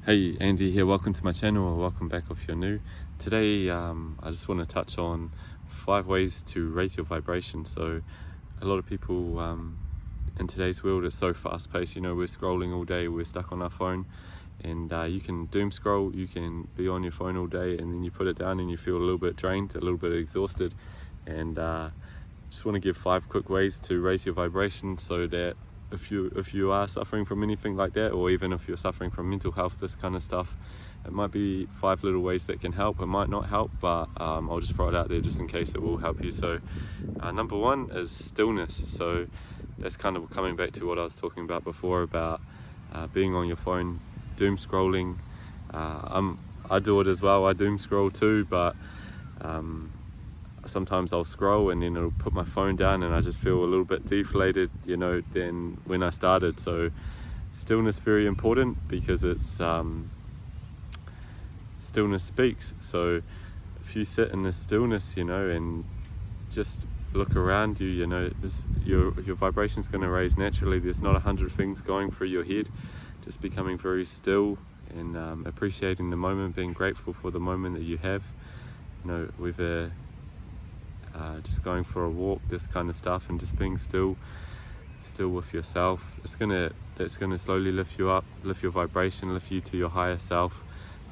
Hey, Andy here, welcome to my channel, or welcome back if you're new. Today I just want to touch on 5 ways to raise your vibration. So a lot of people in today's world is so fast paced, we're scrolling all day, we're stuck on our phone, and you can doom scroll, you can be on your phone all day, and then you put it down and you feel a little bit drained, a little bit exhausted. And just want to give 5 quick ways to raise your vibration, so that if you are suffering from anything like that, or even if you're suffering from mental health, this kind of stuff, it might be 5 little ways that can help. It might not help, but I'll just throw it out there just in case it will help you. So number 1 is stillness. So that's kind of coming back to what I was talking about before, about being on your phone, doom scrolling. I do it as well, I doom scroll too, but sometimes I'll scroll and then it'll put my phone down and I just feel a little bit deflated, than when I started. So stillness very important, because it's stillness speaks. So if you sit in the stillness, and just look around you, your vibration's going to raise naturally. There's not 100 things going through your head. Just becoming very still and appreciating the moment, being grateful for the moment that you have, with just going for a walk, this kind of stuff, and just being still with yourself. That's gonna slowly lift you up, lift your vibration, lift you to your higher self.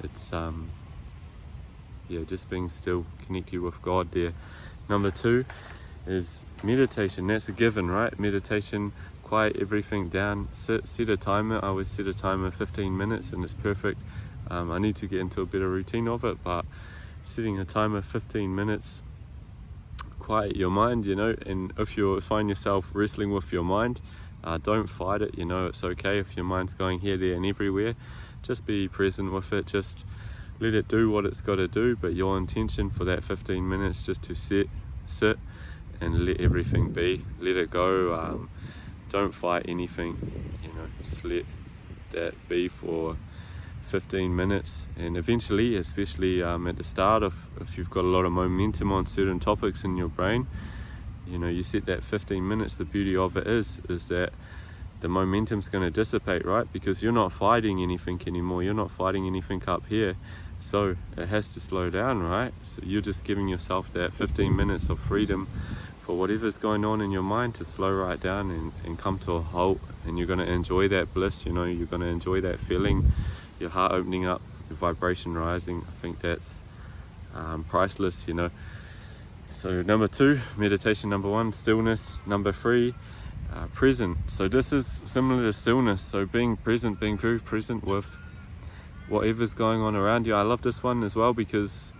It's just being still, connect you with God there. Number 2 is meditation. That's a given, right? Meditation, quiet everything down, set a timer. I always set a timer 15 minutes and it's perfect. I need to get into a better routine of it, but setting a timer 15 minutes, quiet your mind, and if you find yourself wrestling with your mind, don't fight it. It's okay if your mind's going here, there and everywhere. Just be present with it, just let it do what it's got to do, but your intention for that 15 minutes just to sit and let everything be, let it go. Don't fight anything, just let that be for 15 minutes. And eventually, especially at the start, if you've got a lot of momentum on certain topics in your brain, you set that 15 minutes. The beauty of it is that the momentum's going to dissipate, right? Because you're not fighting anything anymore, you're not fighting anything up here, so it has to slow down, right? So you're just giving yourself that 15 minutes of freedom for whatever's going on in your mind to slow right down and come to a halt. And you're going to enjoy that bliss, you're going to enjoy that feeling, your heart opening up, your vibration rising. I think that's priceless, So number 2, meditation. Number 1, stillness. Number 3, present. So this is similar to stillness. So being present, being very present with whatever's going on around you. I love this one as well, because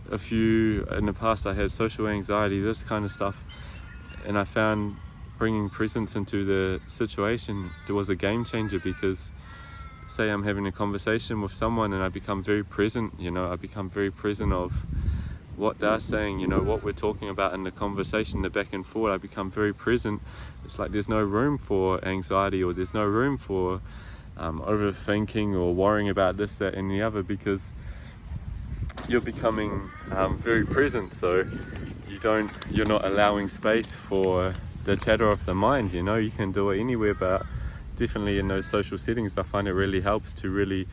in the past I had social anxiety, this kind of stuff, and I found bringing presence into the situation, there was a game changer. Because say I'm having a conversation with someone and I become very present, I become very present of what they're saying, what we're talking about in the conversation, the back and forth. I become very present. It's like there's no room for anxiety, or there's no room for overthinking or worrying about this, that and the other, because you're becoming very present. So you're not allowing space for the chatter of the mind. You can do it anywhere, but definitely in those social settings, I find it really helps to really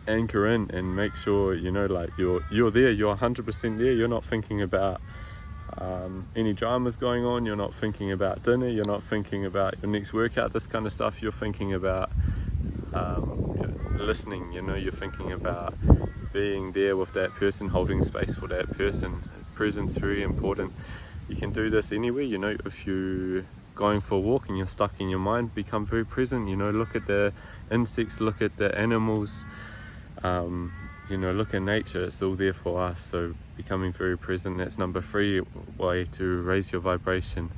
anchor in and make sure like you're there, you're 100% there. You're not thinking about any dramas going on, you're not thinking about dinner, you're not thinking about your next workout, this kind of stuff. You're thinking about listening, you're thinking about being there with that person, holding space for that person. Presence very important. You can do this anywhere, if you going for a walk and you're stuck in your mind, become very present, look at the insects, look at the animals, look at nature. It's all there for us. So becoming very present, that's number 3 way to raise your vibration.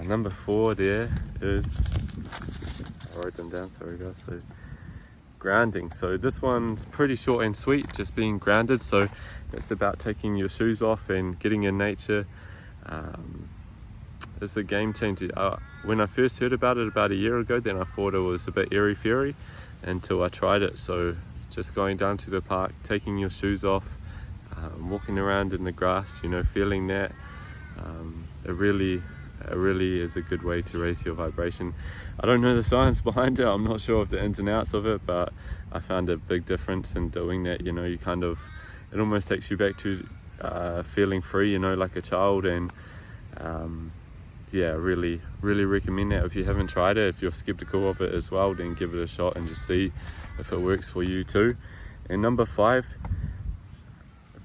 Number 4 there is, I wrote them down, sorry guys. So grounding. So this one's pretty short and sweet, just being grounded. So it's about taking your shoes off and getting in nature. It's a game changer. When I first heard about it about a year ago, then I thought it was a bit airy-fairy until I tried it. So just going down to the park, taking your shoes off, walking around in the grass, feeling that, it really it really is a good way to raise your vibration. I don't know the science behind it, I'm not sure of the ins and outs of it, but I found a big difference in doing that. You know, you kind of, it almost takes you back to feeling free, you know, like a child. And yeah, really recommend that. If you haven't tried it, if you're skeptical of it as well, then give it a shot and just see if it works for you too. And number 5,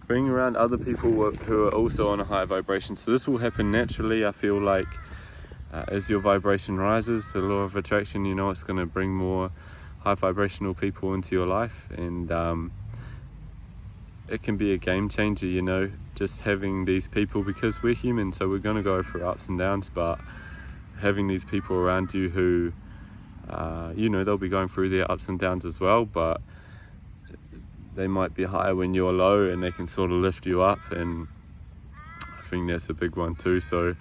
being around other people who are also on a high vibration. So this will happen naturally, I feel like, as your vibration rises, the law of attraction, you know, it's going to bring more high vibrational people into your life. And it can be a game changer, you know, just having these people, because we're human, so we're going to go through ups and downs, but having these people around you who, you know, they'll be going through their ups and downs as well, but they might be higher when you're low, and they can sort of lift you up. And I think that's a big one too. So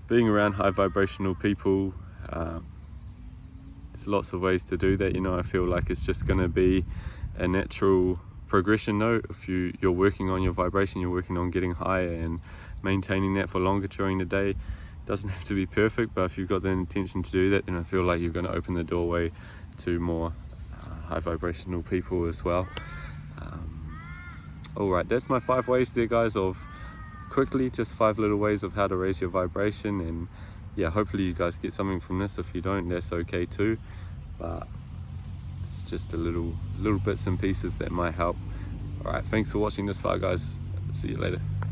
being around high vibrational people, there's lots of ways to do that, you know. I feel like it's just going to be a natural progression though. If you're working on your vibration, you're working on getting higher and maintaining that for longer during the day. It doesn't have to be perfect, but if you've got the intention to do that, then I feel like you're going to open the doorway to more high vibrational people as well. Alright, that's my 5 ways there, guys, of quickly, just 5 little ways of how to raise your vibration. And yeah, hopefully you guys get something from this. If you don't, that's okay too, but it's just a little bits and pieces that might help. Alright, thanks for watching this far, guys. See you later.